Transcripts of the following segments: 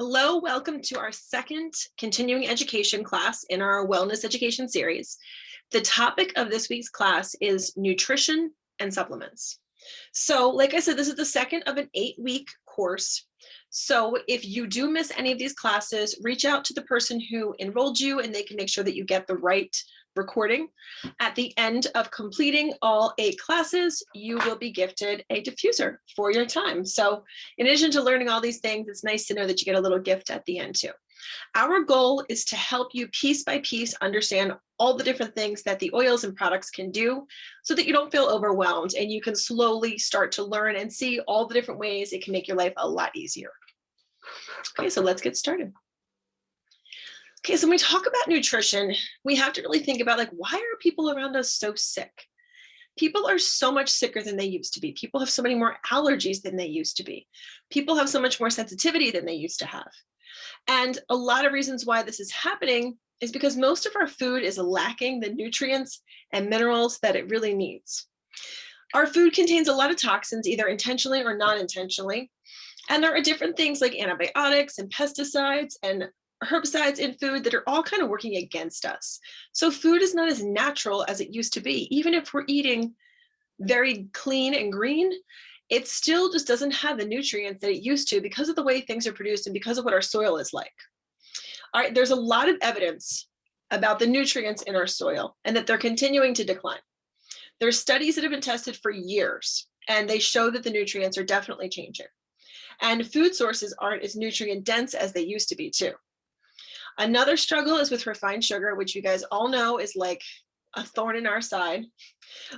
Hello, welcome to our second continuing education class in our wellness education series. The topic of this week's class is nutrition and supplements. So, like I said, this is the second of an 8-week course. So if you do miss any of these classes, reach out to the person who enrolled you and they can make sure that you get the right recording. At the end of completing all 8 classes, you will be gifted a diffuser for your time. So in addition to learning all these things, it's nice to know that you get a little gift at the end too. Our goal is to help you piece by piece understand all the different things that the oils and products can do so that you don't feel overwhelmed and you can slowly start to learn and see all the different ways it can make your life a lot easier. Okay, so let's get started. Okay, so when we talk about nutrition, we have to really think about why are people around us so sick? People are so much sicker than they used to be. People have so many more allergies than they used to be. People have so much more sensitivity than they used to have. And a lot of reasons why this is happening is because most of our food is lacking the nutrients and minerals that it really needs. Our food contains a lot of toxins, either intentionally or non-intentionally. And there are different things like antibiotics and pesticides and herbicides in food that are all kind of working against us. So food is not as natural as it used to be. Even if we're eating very clean and green, it still just doesn't have the nutrients that it used to because of the way things are produced and because of what our soil is like. All right, there's a lot of evidence about the nutrients in our soil and that they're continuing to decline. There's studies that have been tested for years, and they show that the nutrients are definitely changing. And food sources aren't as nutrient dense as they used to be too. Another struggle is with refined sugar, which you guys all know is like a thorn in our side.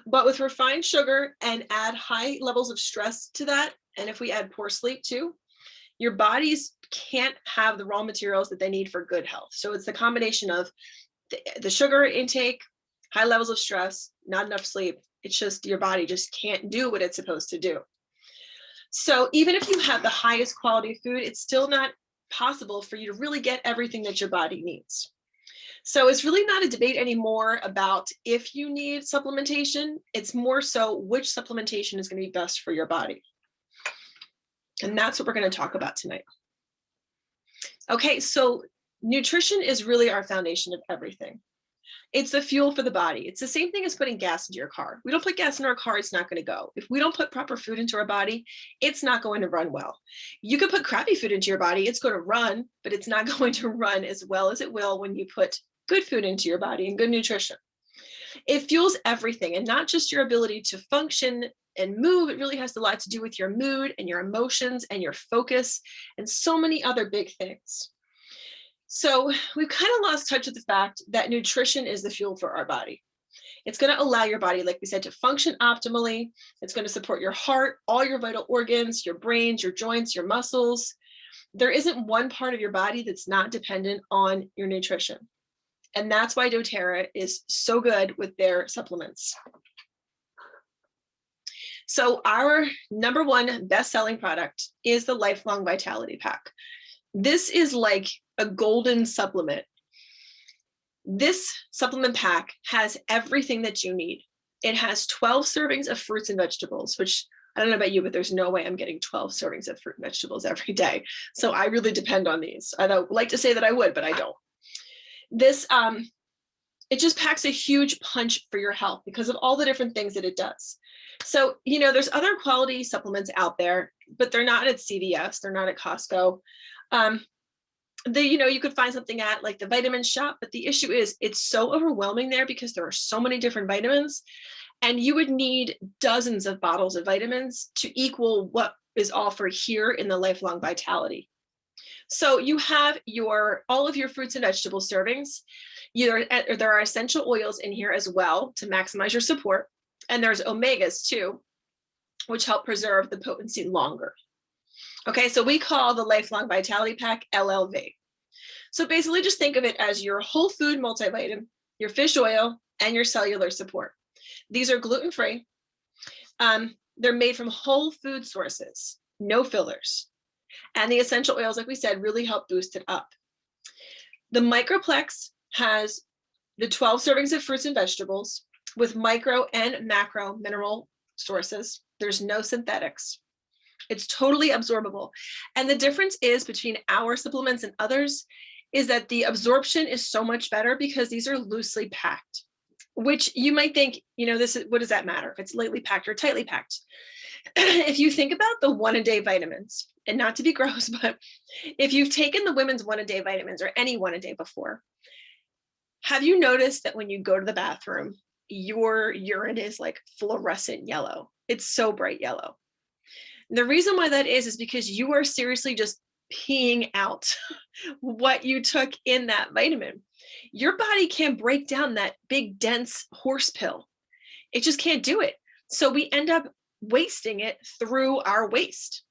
But with refined sugar and add high levels of stress to that, and if we add poor sleep too, your bodies can't have the raw materials that they need for good health. So it's the combination of the sugar intake, high levels of stress, not enough sleep. It's just your body just can't do what it's supposed to do. So even if you have the highest quality food, it's still not possible for you to really get everything that your body needs. So it's really not a debate anymore about if you need supplementation. It's more so which supplementation is going to be best for your body. And that's what we're going to talk about tonight. Okay, so nutrition is really our foundation of everything. It's the fuel for the body. It's the same thing as putting gas into your car. We don't put gas in our car, it's not going to go. If we don't put proper food into our body, it's not going to run well. You can put crappy food into your body, it's going to run, but it's not going to run as well as it will when you put good food into your body and good nutrition. It fuels everything, and not just your ability to function and move. It really has a lot to do with your mood and your emotions and your focus and so many other big things. So we've kind of lost touch with the fact that nutrition is the fuel for our body. It's going to allow your body, like we said, to function optimally. It's going to support your heart, all your vital organs, your brains, your joints, your muscles. There isn't one part of your body that's not dependent on your nutrition. And that's why doTERRA is so good with their supplements. So our number one best-selling product is the Lifelong Vitality Pack. This is like a golden supplement. This supplement pack has everything that you need. It has 12 servings of fruits and vegetables, which I don't know about you, but there's no way I'm getting 12 servings of fruit and vegetables every day. So I really depend on these. I'd like to say that I would, but I don't. This, it just packs a huge punch for your health because of all the different things that it does. So, there's other quality supplements out there, but they're not at CVS, they're not at Costco. You could find something at like the vitamin shop, but the issue is it's so overwhelming there because there are so many different vitamins, and you would need dozens of bottles of vitamins to equal what is offered here in the Lifelong Vitality. So you have all of your fruits and vegetable servings. There are essential oils in here as well to maximize your support, and there's omegas too, which help preserve the potency longer. Okay, so we call the Lifelong Vitality Pack LLV. So basically just think of it as your whole food multivitamin, your fish oil, and your cellular support. These are gluten-free. They're made from whole food sources, no fillers. And the essential oils, like we said, really help boost it up. The Microplex has the 12 servings of fruits and vegetables with micro and macro mineral sources. There's no synthetics. It's totally absorbable. And the difference is between our supplements and others is that the absorption is so much better because these are loosely packed, which you might think, this is, what does that matter if it's lightly packed or tightly packed? If you think about the 1-a-day vitamins, and not to be gross, but if you've taken the women's 1-a-day vitamins or any 1-a-day before, have you noticed that when you go to the bathroom, your urine is like fluorescent yellow? It's so bright yellow. And the reason why that is because you are seriously just peeing out what you took in that vitamin. Your body can't break down that big, dense horse pill. It just can't do it. So we end up wasting it through our waste.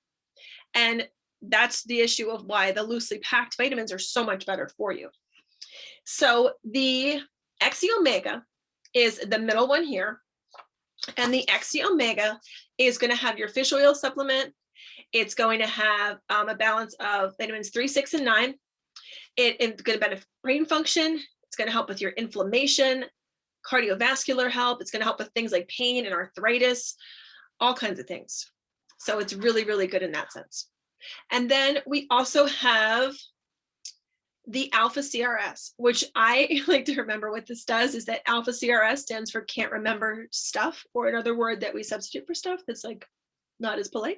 And that's the issue of why the loosely packed vitamins are so much better for you. So the XE Omega is the middle one here. And the XE Omega is going to have your fish oil supplement. It's going to have a balance of vitamins 3, 6, and 9. It's going to benefit brain function. It's going to help with your inflammation, cardiovascular help. It's going to help with things like pain and arthritis, all kinds of things. So it's really, really good in that sense. And then we also have the Alpha CRS, which I like to remember what this does is that Alpha CRS stands for can't remember stuff, or another word that we substitute for stuff that's like not as polite.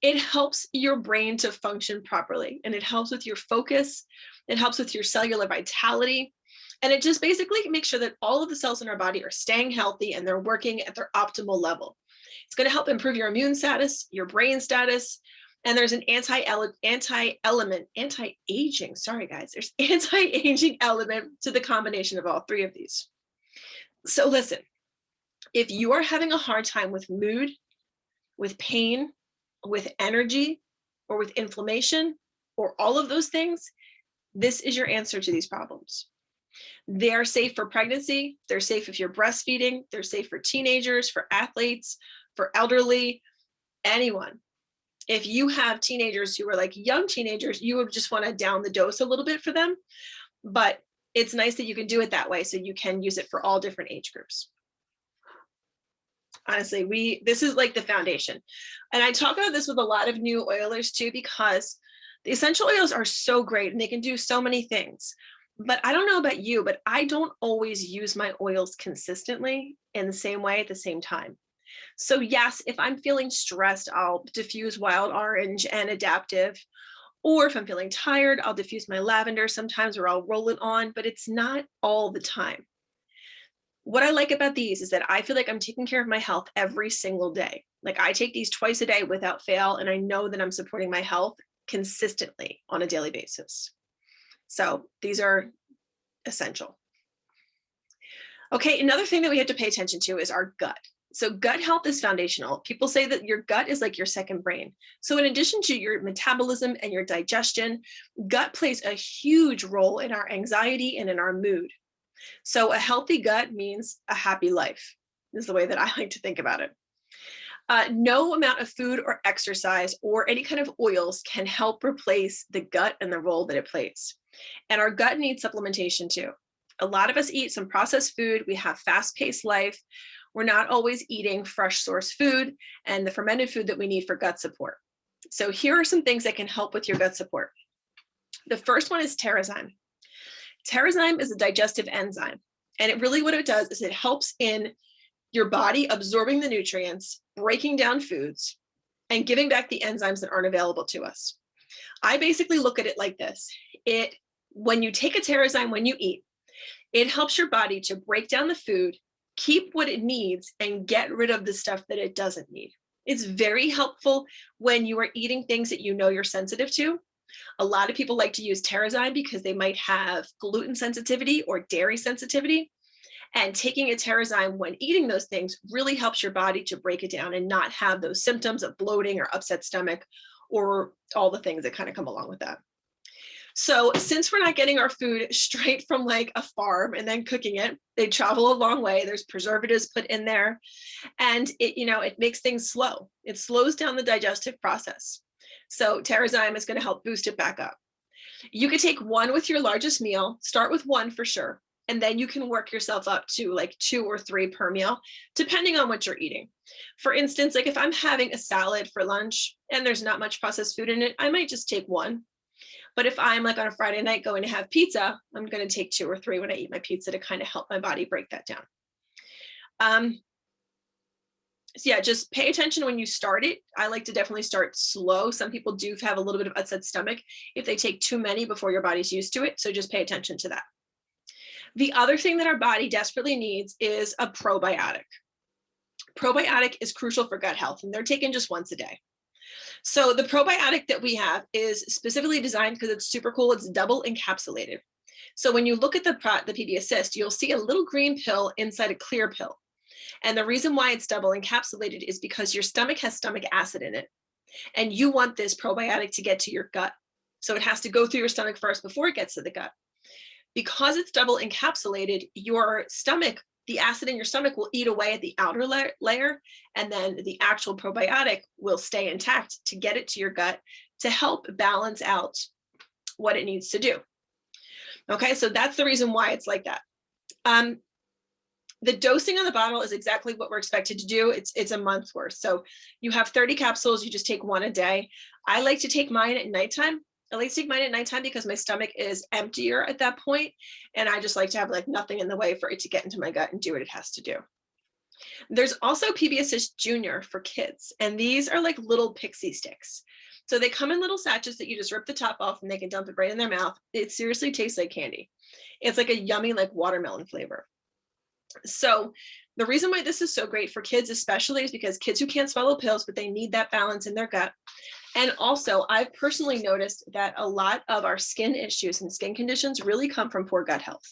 It helps your brain to function properly, and it helps with your focus. It helps with your cellular vitality. And it just basically makes sure that all of the cells in our body are staying healthy and they're working at their optimal level. It's going to help improve your immune status, your brain status. And there's an anti-aging, sorry guys, there's anti-aging element to the combination of all three of these. So listen, if you are having a hard time with mood, with pain, with energy, or with inflammation, or all of those things, this is your answer to these problems. They are safe for pregnancy. They're safe if you're breastfeeding. They're safe for teenagers, for athletes, for elderly, anyone. If you have teenagers who are like young teenagers, you would just want to down the dose a little bit for them. But it's nice that you can do it that way so you can use it for all different age groups. Honestly, this is like the foundation. And I talk about this with a lot of new oilers too, because the essential oils are so great and they can do so many things. But I don't know about you, but I don't always use my oils consistently in the same way at the same time. So yes, if I'm feeling stressed, I'll diffuse wild orange and adaptive. Or if I'm feeling tired, I'll diffuse my lavender sometimes, or I'll roll it on, but it's not all the time. What I like about these is that I feel like I'm taking care of my health every single day. Like I take these twice a day without fail, and I know that I'm supporting my health consistently on a daily basis. So these are essential. Okay, another thing that we have to pay attention to is our gut. So gut health is foundational. People say that your gut is like your second brain. So in addition to your metabolism and your digestion, gut plays a huge role in our anxiety and in our mood. So a healthy gut means a happy life, is the way that I like to think about it. No amount of food or exercise or any kind of oils can help replace the gut and the role that it plays. And our gut needs supplementation too. A lot of us eat some processed food. We have fast-paced life. We're not always eating fresh source food and the fermented food that we need for gut support. So here are some things that can help with your gut support. The first one is Terrazyme. Terrazyme is a digestive enzyme. And it really what it does is it helps in your body absorbing the nutrients, breaking down foods, and giving back the enzymes that aren't available to us. I basically look at it like this. When you take a Terrazyme when you eat, it helps your body to break down the food, keep what it needs, and get rid of the stuff that it doesn't need. It's very helpful when you are eating things that you know you're sensitive to. A lot of people like to use Terrazyme because they might have gluten sensitivity or dairy sensitivity. And taking a Terrazyme when eating those things really helps your body to break it down and not have those symptoms of bloating or upset stomach or all the things that kind of come along with that. So since we're not getting our food straight from like a farm and then cooking it, they travel a long way. There's preservatives put in there, and it makes things slow. It slows down the digestive process. So Terrazyme is going to help boost it back up. You could take one with your largest meal. Start with one for sure. And then you can work yourself up to like 2 or 3 per meal, depending on what you're eating. For instance, like if I'm having a salad for lunch and there's not much processed food in it, I might just take 1. But if I'm like on a Friday night going to have pizza, I'm going to take 2 or 3 when I eat my pizza to kind of help my body break that down. So yeah, just pay attention when you start it. I like to definitely start slow. Some people do have a little bit of upset stomach if they take too many before your body's used to it. So just pay attention to that. The other thing that our body desperately needs is a probiotic. Probiotic is crucial for gut health, and they're taken just once a day. So the probiotic that we have is specifically designed because it's super cool. It's double encapsulated. So when you look at the PB Assist, you'll see a little green pill inside a clear pill. And the reason why it's double encapsulated is because your stomach has stomach acid in it. And you want this probiotic to get to your gut. So it has to go through your stomach first before it gets to the gut. Because it's double encapsulated, your stomach, the acid in your stomach will eat away at the outer layer, and then the actual probiotic will stay intact to get it to your gut to help balance out what it needs to do. Okay, so that's the reason why it's like that. The dosing on the bottle is exactly what we're expected to do. It's a month's worth. So you have 30 capsules, you just take 1 a day. I like to take mine at nighttime. I like to take mine at nighttime because my stomach is emptier at that point, and I just like to have like nothing in the way for it to get into my gut and do what it has to do. There's also PB Assist Junior for kids, and these are like little pixie sticks. So they come in little sachets that you just rip the top off and they can dump it right in their mouth. It seriously tastes like candy. It's like a yummy like watermelon flavor. So the reason why this is so great for kids especially is because kids who can't swallow pills, but they need that balance in their gut. And also, I've personally noticed that a lot of our skin issues and skin conditions really come from poor gut health.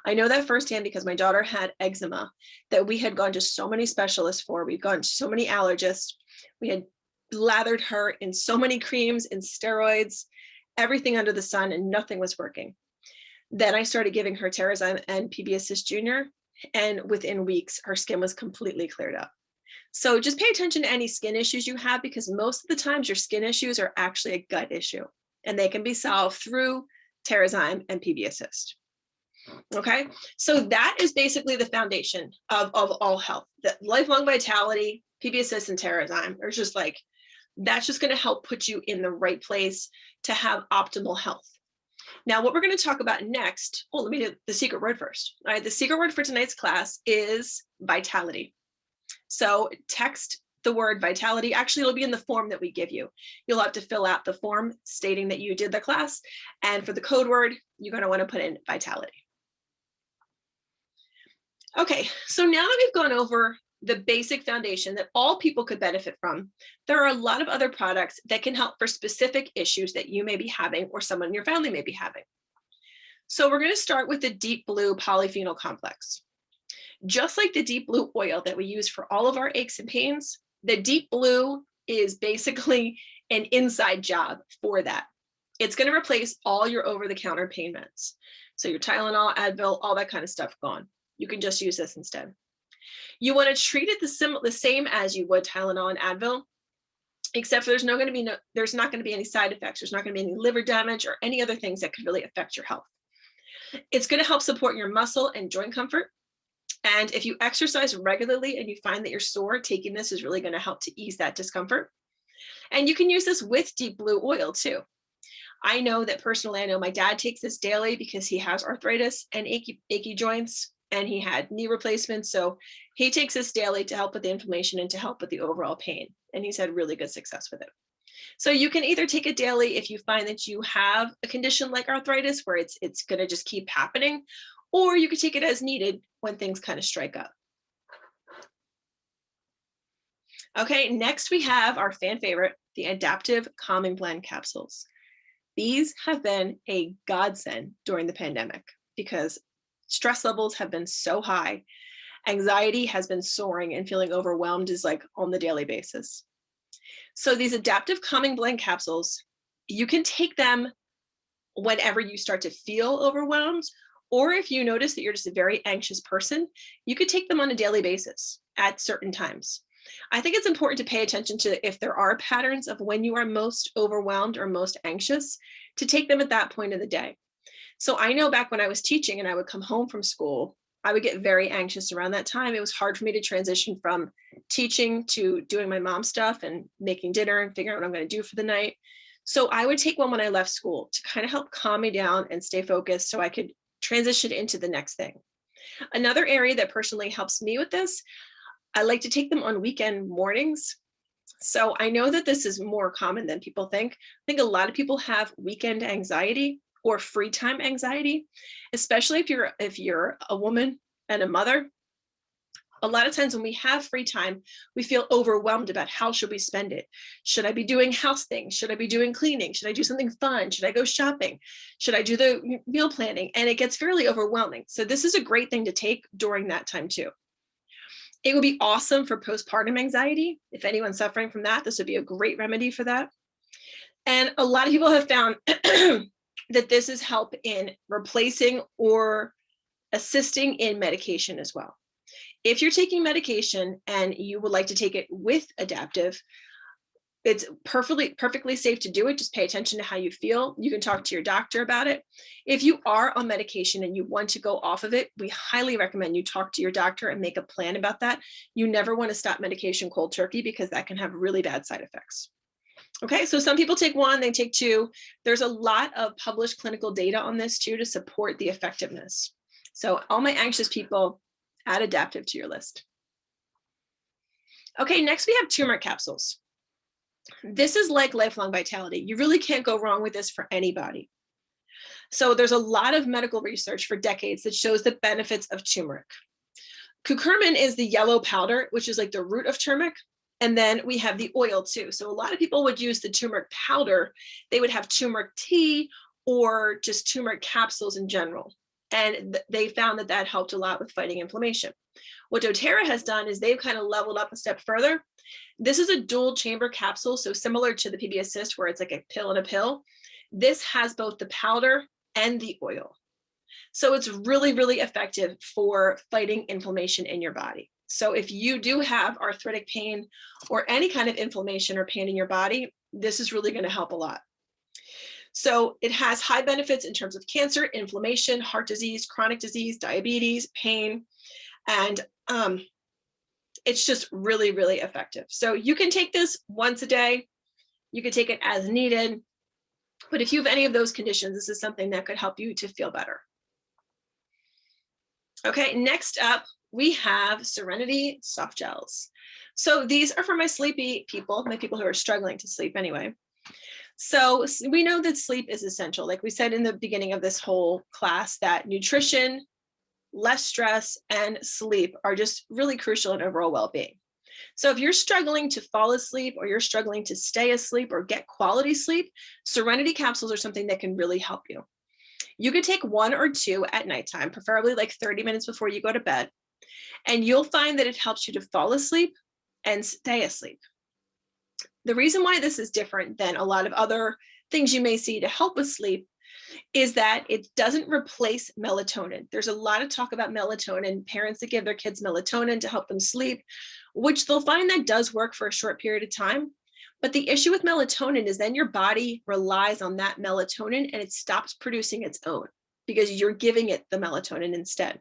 I know that firsthand because my daughter had eczema that we had gone to so many specialists for. We'd gone to so many allergists. We had lathered her in so many creams and steroids, everything under the sun, and nothing was working. Then I started giving her Terrazyme and PB Assist Junior, and within weeks, her skin was completely cleared up. So just pay attention to any skin issues you have, because most of the times your skin issues are actually a gut issue, and they can be solved through Terrazyme and PB Assist. Okay, so that is basically the foundation of all health. That lifelong vitality, PB Assist, and Terrazyme are just like, that's just going to help put you in the right place to have optimal health. Now, what we're going to talk about next, let me do the secret word first. All right, the secret word for tonight's class is vitality. So text the word vitality. Actually, it'll be in the form that we give you. You'll have to fill out the form stating that you did the class. And for the code word, you're going to want to put in vitality. Okay, so now that we've gone over the basic foundation that all people could benefit from, there are a lot of other products that can help for specific issues that you may be having or someone in your family may be having. So we're going to start with the Deep Blue Polyphenol Complex. Just like the Deep Blue oil that we use for all of our aches and pains, the Deep Blue is basically an inside job for that. It's going to replace all your over-the-counter pain meds. So your Tylenol, Advil, all that kind of stuff gone. You can just use this instead. You want to treat it the same as you would Tylenol and Advil, except for there's not going to be any side effects. There's not going to be any liver damage or any other things that could really affect your health. It's going to help support your muscle and joint comfort. And if you exercise regularly and you find that you're sore, taking this is really going to help to ease that discomfort. And you can use this with Deep Blue oil too. I know that personally, I know my dad takes this daily because he has arthritis and achy joints, and he had knee replacements. So he takes this daily to help with the inflammation and to help with the overall pain. And he's had really good success with it. So you can either take it daily if you find that you have a condition like arthritis where it's going to just keep happening, or you could take it as needed when things kind of strike up. Okay, next we have our fan favorite, the Adaptive Calming Blend capsules. These have been a godsend during the pandemic because stress levels have been so high. Anxiety has been soaring, and feeling overwhelmed is like on the daily basis. So these Adaptive Calming Blend capsules, you can take them whenever you start to feel overwhelmed, or if you notice that you're just a very anxious person, you could take them on a daily basis at certain times. I think it's important to pay attention to if there are patterns of when you are most overwhelmed or most anxious, to take them at that point of the day. So I know back when I was teaching and I would come home from school, I would get very anxious around that time. It was hard for me to transition from teaching to doing my mom stuff and making dinner and figuring out what I'm going to do for the night. So I would take one when I left school to kind of help calm me down and stay focused so I could transition into the next thing. Another area that personally helps me with this, I like to take them on weekend mornings. So I know that this is more common than people think. I think a lot of people have weekend anxiety or free time anxiety, especially if you're a woman and a mother. A lot of times when we have free time, we feel overwhelmed about how should we spend it. Should I be doing house things? Should I be doing cleaning? Should I do something fun? Should I go shopping? Should I do the meal planning? And it gets fairly overwhelming. So this is a great thing to take during that time too. It would be awesome for postpartum anxiety. If anyone's suffering from that, this would be a great remedy for that. And a lot of people have found that this is help in replacing or assisting in medication as well. If you're taking medication and you would like to take it with adaptive, it's perfectly safe to do it. Just pay attention to how you feel. You can talk to your doctor about it. If you are on medication and you want to go off of it, we highly recommend you talk to your doctor and make a plan about that. You never want to stop medication cold turkey because that can have really bad side effects. Okay, so some people take one, they take two. There's a lot of published clinical data on this too to support the effectiveness. So all my anxious people, add adaptive to your list. Okay, next we have turmeric capsules. This is like lifelong vitality. You really can't go wrong with this for anybody. So there's a lot of medical research for decades that shows the benefits of turmeric. Curcumin is the yellow powder, which is like the root of turmeric. And then we have the oil too. So a lot of people would use the turmeric powder. They would have turmeric tea or just turmeric capsules in general. And they found that that helped a lot with fighting inflammation. What doTERRA has done is they've kind of leveled up a step further. This is a dual chamber capsule, so similar to the PB Assist where it's like a pill and a pill. This has both the powder and the oil. So it's really, really effective for fighting inflammation in your body. So if you do have arthritic pain or any kind of inflammation or pain in your body, this is really going to help a lot. So it has high benefits in terms of cancer, inflammation, heart disease, chronic disease, diabetes, pain, and it's just really, really effective. So you can take this once a day. You can take it as needed. But if you have any of those conditions, this is something that could help you to feel better. Okay, next up, we have Serenity Soft Gels. So these are for my sleepy people, my people who are struggling to sleep anyway. So we know that sleep is essential. Like we said in the beginning of this whole class, that nutrition, less stress, and sleep are just really crucial in overall well-being. So if you're struggling to fall asleep or you're struggling to stay asleep or get quality sleep, Serenity capsules are something that can really help you. You could take one or two at nighttime, preferably like 30 minutes before you go to bed, and you'll find that it helps you to fall asleep and stay asleep. The reason why this is different than a lot of other things you may see to help with sleep is that it doesn't replace melatonin. There's a lot of talk about melatonin, parents that give their kids melatonin to help them sleep, which they'll find that does work for a short period of time. But the issue with melatonin is then your body relies on that melatonin and it stops producing its own because you're giving it the melatonin instead.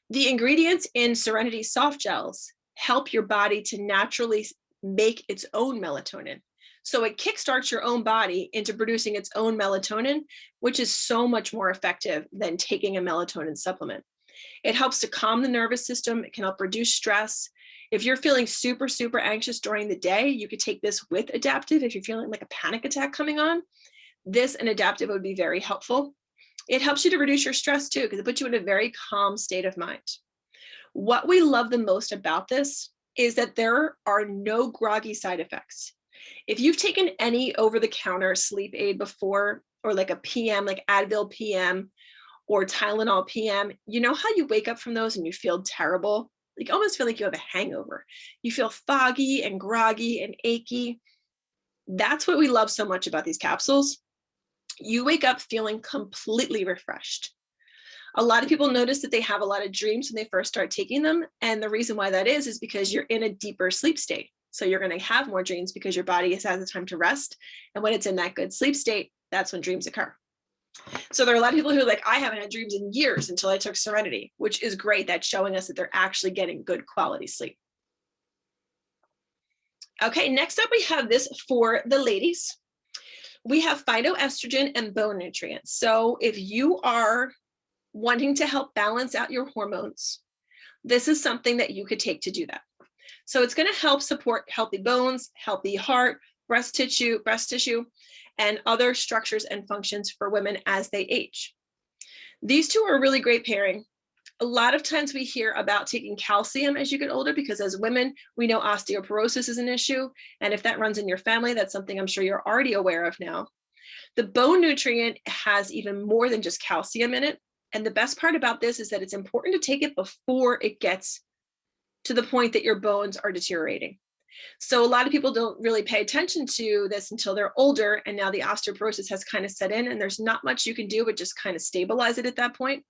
The ingredients in Serenity Soft Gels help your body to naturally make its own melatonin. So it kickstarts your own body into producing its own melatonin, which is so much more effective than taking a melatonin supplement. It helps to calm the nervous system. It can help reduce stress. If you're feeling super, super anxious during the day, you could take this with adaptive. If you're feeling like a panic attack coming on, this and adaptive would be very helpful. It helps you to reduce your stress too, because it puts you in a very calm state of mind. What we love the most about this is that there are no groggy side effects. If you've taken any over-the-counter sleep aid before, or like a PM, like Advil PM or Tylenol PM, you know how you wake up from those and you feel terrible? Like you almost feel like you have a hangover. You feel foggy and groggy and achy. That's what we love so much about these capsules. You wake up feeling completely refreshed. A lot of people notice that they have a lot of dreams when they first start taking them. And the reason why that is because you're in a deeper sleep state. So you're going to have more dreams because your body has the time to rest. And when it's in that good sleep state, that's when dreams occur. So there are a lot of people who are like, I haven't had dreams in years until I took Serenity, which is great. That's showing us that they're actually getting good quality sleep. Okay, next up we have this for the ladies. We have phytoestrogen and bone nutrients. So if you are wanting to help balance out your hormones, this is something that you could take to do that. So it's going to help support healthy bones, healthy heart, breast tissue, and other structures and functions for women as they age. These two are a really great pairing. A lot of times we hear about taking calcium as you get older, because as women, we know osteoporosis is an issue. And if that runs in your family, that's something I'm sure you're already aware of now. The bone nutrient has even more than just calcium in it. And the best part about this is that it's important to take it before it gets to the point that your bones are deteriorating. So a lot of people don't really pay attention to this until they're older, and now the osteoporosis has kind of set in, and there's not much you can do but just kind of stabilize it at that point.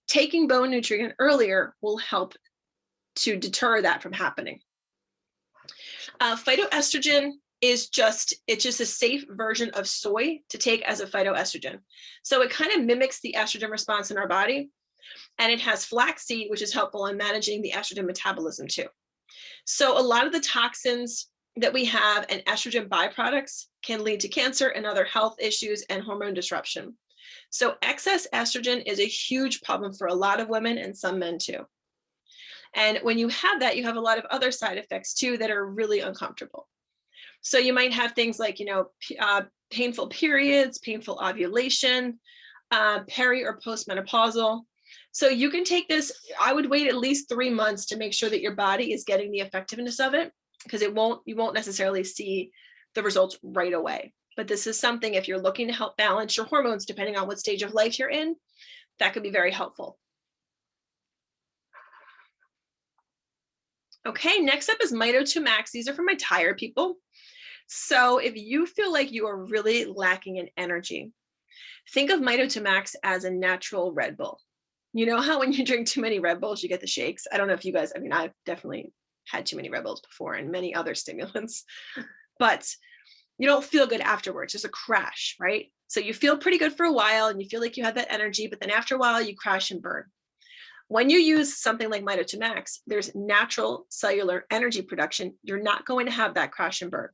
Taking bone nutrient earlier will help to deter that from happening. Phytoestrogen is just a safe version of soy to take as a phytoestrogen. So it kind of mimics the estrogen response in our body, and it has flaxseed, which is helpful in managing the estrogen metabolism too. So a lot of the toxins that we have and estrogen byproducts can lead to cancer and other health issues and hormone disruption. So excess estrogen is a huge problem for a lot of women and some men too. And when you have that, you have a lot of other side effects too that are really uncomfortable. So you might have things like, painful periods, painful ovulation, peri or postmenopausal. So you can take this, I would wait at least 3 months to make sure that your body is getting the effectiveness of it, because you won't necessarily see the results right away. But this is something, if you're looking to help balance your hormones, depending on what stage of life you're in, that could be very helpful. Okay, next up is Mito2 Max. These are for my tired people. So if you feel like you are really lacking in energy, think of Mito2 Max as a natural Red Bull. You know how when you drink too many Red Bulls, you get the shakes? I don't know if you guys, I've definitely had too many Red Bulls before and many other stimulants, but you don't feel good afterwards. There's a crash, right? So you feel pretty good for a while and you feel like you have that energy, but then after a while you crash and burn. When you use something like Mito2 Max, there's natural cellular energy production. You're not going to have that crash and burn.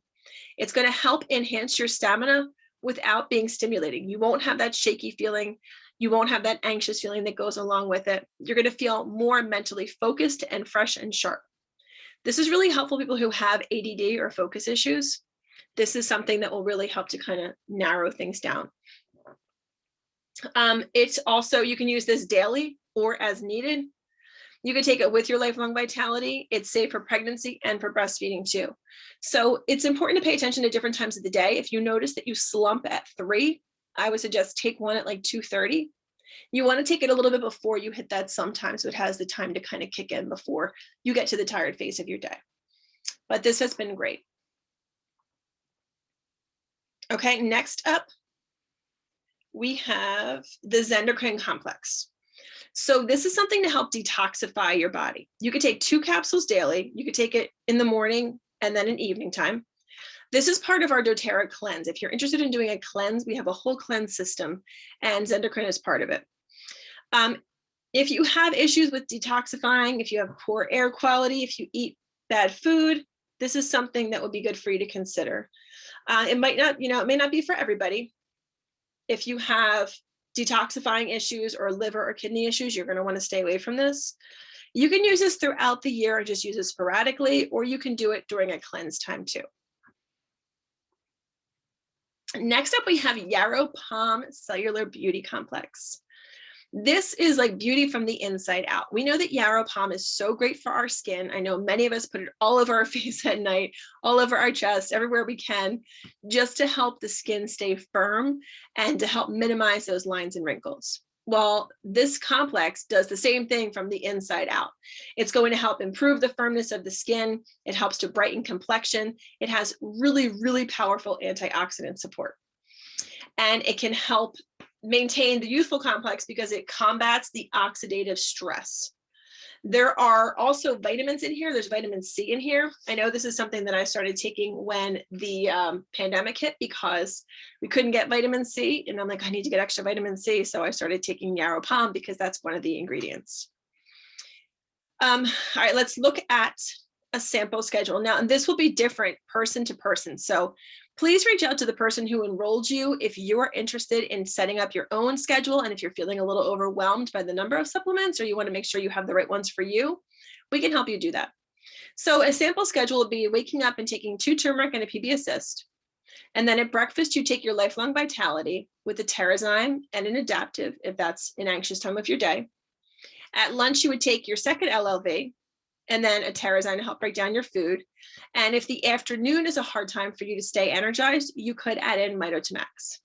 It's going to help enhance your stamina without being stimulating. You won't have that shaky feeling. You won't have that anxious feeling that goes along with it. You're going to feel more mentally focused and fresh and sharp. This is really helpful for people who have ADD or focus issues. This is something that will really help to kind of narrow things down. It's also, you can use this daily or as needed. You can take it with your Lifelong Vitality. It's safe for pregnancy and for breastfeeding too. So it's important to pay attention to different times of the day. If you notice that you slump at 3, I would suggest take one at like 2:30. You want to take it a little bit before you hit that sometime, so it has the time to kind of kick in before you get to the tired phase of your day. But this has been great. Okay, next up, we have the Zendocrine Complex. So this is something to help detoxify your body. You could take 2 capsules daily. You could take it in the morning and then in evening time. This is part of our doTERRA cleanse. If you're interested in doing a cleanse, we have a whole cleanse system, and Zendocrine is part of it. If you have issues with detoxifying, if you have poor air quality, if you eat bad food, this is something that would be good for you to consider. It might not, it may not be for everybody. If you have detoxifying issues or liver or kidney issues, you're going to want to stay away from this. You can use this throughout the year and just use it sporadically, or you can do it during a cleanse time too. Next up, we have Yarrow Palm Cellular Beauty Complex. This is like beauty from the inside out. We know that Yarrow Palm is so great for our skin. I know many of us put it all over our face at night, all over our chest, everywhere we can, just to help the skin stay firm and to help minimize those lines and wrinkles. Well, this complex does the same thing from the inside out. It's going to help improve the firmness of the skin. It helps to brighten complexion. It has really, really powerful antioxidant support. And it can help maintain the youthful complex because it combats the oxidative stress. There are also vitamins in here. There's vitamin C in here. I know this is something that I started taking when the pandemic hit because we couldn't get vitamin C. And I'm like, I need to get extra vitamin C. So I started taking Yarrow Palm because that's one of the ingredients. All right, let's look at a sample schedule. Now, and this will be different person to person. So please reach out to the person who enrolled you if you are interested in setting up your own schedule. And if you're feeling a little overwhelmed by the number of supplements, or you want to make sure you have the right ones for you, we can help you do that. So a sample schedule would be waking up and taking 2 turmeric and a PB Assist. And then at breakfast, you take your Lifelong Vitality with a Terrazyme and an Adaptive, if that's an anxious time of your day. At lunch, you would take your second LLV and then a Terrazyme to help break down your food. And if the afternoon is a hard time for you to stay energized, you could add in Mito2Max.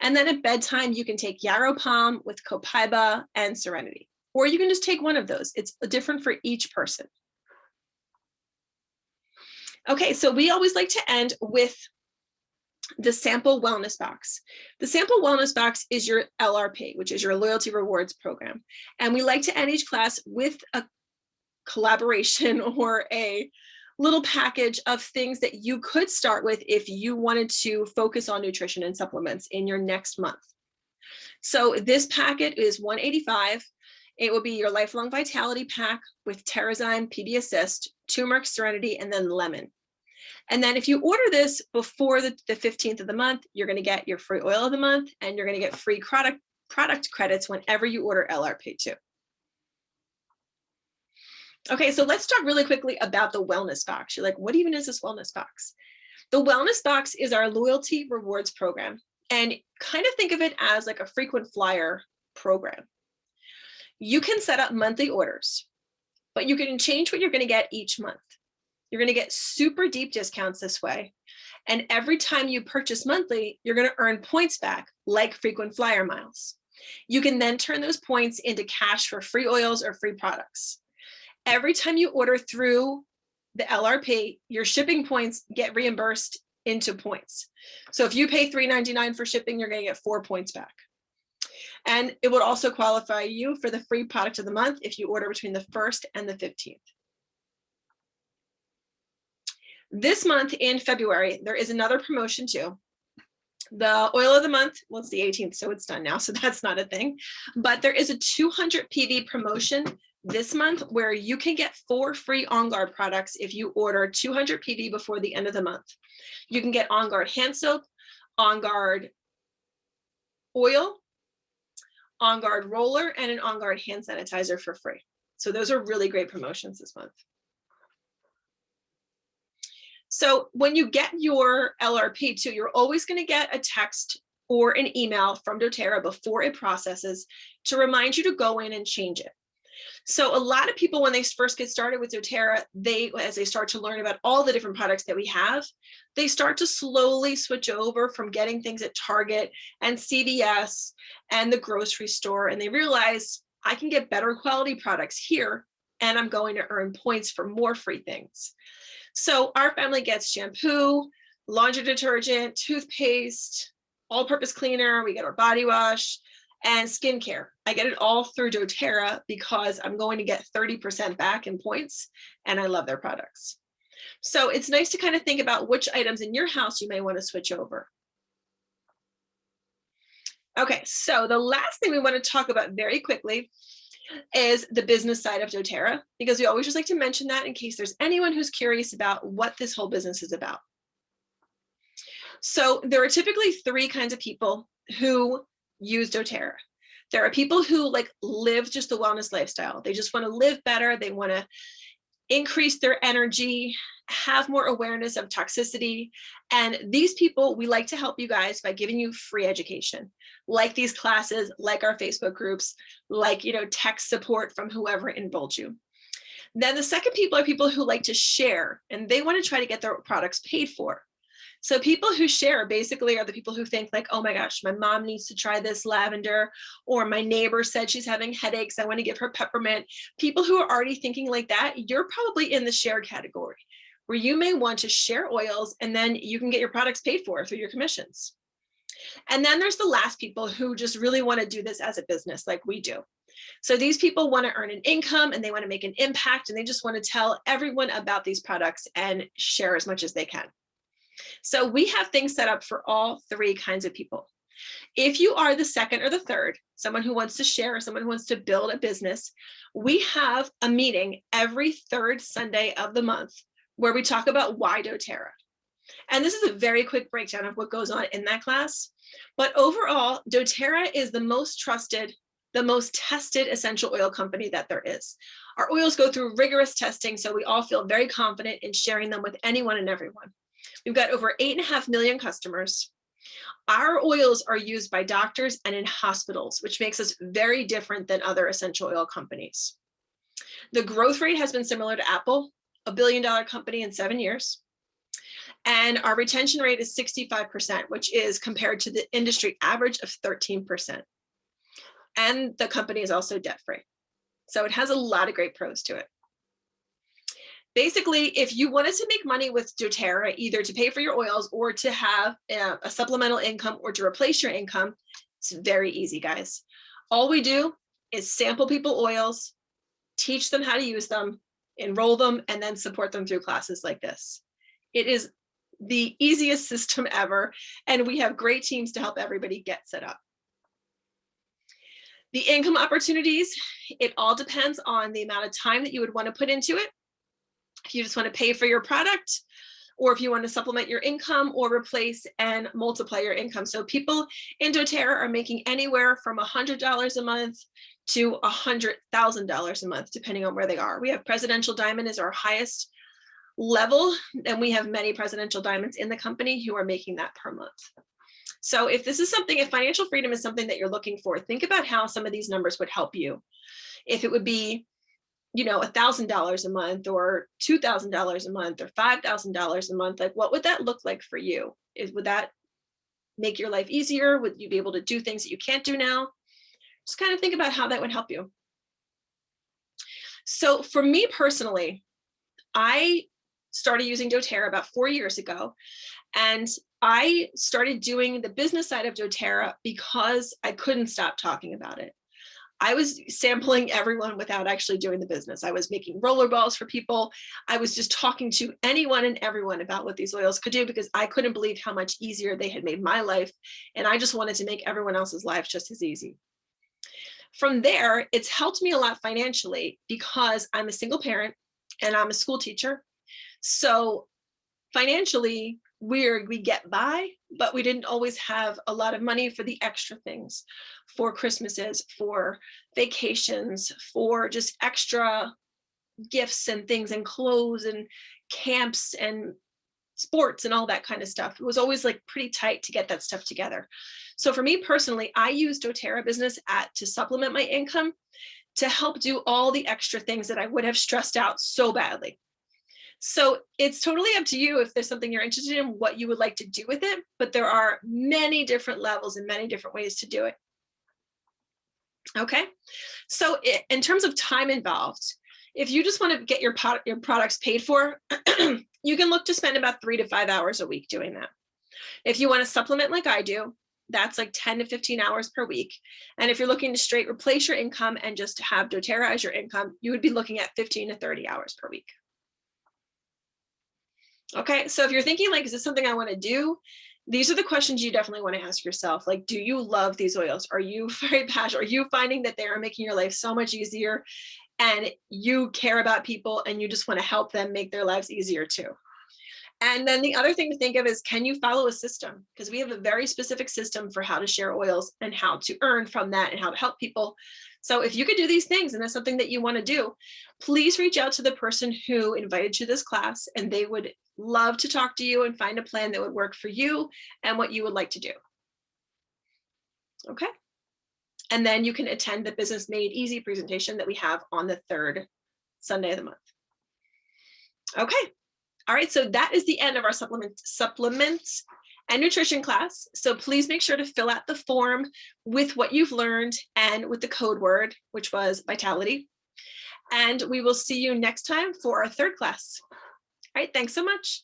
And then at bedtime, you can take Yarrow Palm with Copaiba and Serenity, or you can just take one of those. It's different for each person. Okay, so we always like to end with the sample wellness box. The sample wellness box is your LRP, which is your loyalty rewards program. And we like to end each class with a collaboration or a little package of things that you could start with if you wanted to focus on nutrition and supplements in your next month. So this packet is $185. It will be your Lifelong Vitality pack with Terrazyme, PB Assist, turmeric, Serenity, and then lemon. And then if you order this before the 15th of the month, you're going to get your free oil of the month, and you're going to get free product credits whenever you order LRP too. Okay, so let's talk really quickly about the wellness box. You're like, what even is this wellness box? The wellness box is our loyalty rewards program, and kind of think of it as like a frequent flyer program. You can set up monthly orders, but you can change what you're going to get each month. You're going to get super deep discounts this way. And every time you purchase monthly, you're going to earn points back like frequent flyer miles. You can then turn those points into cash for free oils or free products. Every time you order through the LRP, your shipping points get reimbursed into points. So if you pay $3.99 for shipping, you're going to get 4 points back. And it would also qualify you for the free product of the month if you order between the 1st and the 15th. This month in February, there is another promotion too. The oil of the month, well, it's the 18th, so it's done now, so that's not a thing. But there is a 200 PV promotion this month where you can get 4 free On Guard products if you order 200 PV before the end of the month. You can get On Guard hand soap, On Guard oil, On Guard roller, and an On Guard hand sanitizer for free. So those are really great promotions this month. So when you get your LRP too, you're always going to get a text or an email from doTERRA before it processes to remind you to go in and change it. So a lot of people, when they first get started with doTERRA, as they start to learn about all the different products that we have, they start to slowly switch over from getting things at Target and CVS and the grocery store, and they realize I can get better quality products here, and I'm going to earn points for more free things. So our family gets shampoo, laundry detergent, toothpaste, all-purpose cleaner, we get our body wash, and skincare. I get it all through doTERRA because I'm going to get 30% back in points, and I love their products. So it's nice to kind of think about which items in your house you may want to switch over. Okay, so the last thing we want to talk about very quickly is the business side of doTERRA, because we always just like to mention that in case there's anyone who's curious about what this whole business is about. So there are typically 3 kinds of people who use doTERRA. There are people who live just the wellness lifestyle. They just want to live better. They want to increase their energy, have more awareness of toxicity. And these people, we like to help you guys by giving you free education, like these classes, like our Facebook groups, like, tech support from whoever enrolled you. Then the second people are people who like to share, and they want to try to get their products paid for. So people who share basically are the people who think like, oh my gosh, my mom needs to try this lavender, or my neighbor said she's having headaches, I want to give her peppermint. People who are already thinking like that, you're probably in the share category, where you may want to share oils and then you can get your products paid for through your commissions. And then there's the last people who just really want to do this as a business like we do. So these people want to earn an income and they want to make an impact and they just want to tell everyone about these products and share as much as they can. So we have things set up for all three kinds of people. If you are the second or the third, someone who wants to share, someone who wants to build a business, we have a meeting every third Sunday of the month where we talk about why doTERRA. And this is a very quick breakdown of what goes on in that class. But overall, doTERRA is the most trusted, the most tested essential oil company that there is. Our oils go through rigorous testing, so we all feel very confident in sharing them with anyone and everyone. We've got over 8.5 million customers. Our oils are used by doctors and in hospitals, which makes us very different than other essential oil companies. The growth rate has been similar to Apple, $1 billion company in 7 years. And our retention rate is 65%, which is compared to the industry average of 13%. And the company is also debt-free. So it has a lot of great pros to it. Basically, if you wanted to make money with doTERRA, either to pay for your oils or to have a supplemental income or to replace your income, it's very easy, guys. All we do is sample people oils, teach them how to use them, enroll them, and then support them through classes like this. It is the easiest system ever, and we have great teams to help everybody get set up. The income opportunities, it all depends on the amount of time that you would want to put into it. If you just want to pay for your product, or if you want to supplement your income or replace and multiply your income. So people in doTERRA are making anywhere from $100 a month to $100,000 a month, depending on where they are. We have Presidential Diamond as our highest level, and we have many Presidential Diamonds in the company who are making that per month. So if this is something, if financial freedom is something that you're looking for, think about how some of these numbers would help you. If it would be, you know, $1,000 a month or $2,000 a month or $5,000 a month, like what would that look like for you? Would that make your life easier? Would you be able to do things that you can't do now? Just kind of think about how that would help you. So for me personally, I started using doTERRA about 4 years ago, and I started doing the business side of doTERRA because I couldn't stop talking about it. I was sampling everyone without actually doing the business. I was making roller balls for people. I was just talking to anyone and everyone about what these oils could do because I couldn't believe how much easier they had made my life. And I just wanted to make everyone else's lives just as easy. From there, it's helped me a lot financially because I'm a single parent and I'm a school teacher. So financially, we get by, but we didn't always have a lot of money for the extra things, for Christmases, for vacations, for just extra gifts and things and clothes and camps and sports and all that kind of stuff. It was always like pretty tight to get that stuff together. So for me personally, I use doTERRA business to supplement my income to help do all the extra things that I would have stressed out so badly. So it's totally up to you if there's something you're interested in, what you would like to do with it, but there are many different levels and many different ways to do it. Okay, so in terms of time involved, if you just want to get your products paid for, you can look to spend about 3 to 5 hours a week doing that. If you want to supplement like I do, that's like 10 to 15 hours per week. And if you're looking to straight replace your income and just have doTERRA as your income, you would be looking at 15 to 30 hours per week. Okay, so if you're thinking like, is this something I want to do? These are the questions you definitely want to ask yourself. Like, do you love these oils? Are you very passionate? Are you finding that they are making your life so much easier and you care about people and you just want to help them make their lives easier too? And then the other thing to think of is, can you follow a system? Because we have a very specific system for how to share oils and how to earn from that and how to help people. So if you could do these things and that's something that you want to do, please reach out to the person who invited you to this class, and they would love to talk to you and find a plan that would work for you and what you would like to do. Okay. And then you can attend the Business Made Easy presentation that we have on the third Sunday of the month. Okay. All right, so that is the end of our supplements and nutrition class. So please make sure to fill out the form with what you've learned and with the code word, which was vitality. And we will see you next time for our third class. All right, thanks so much.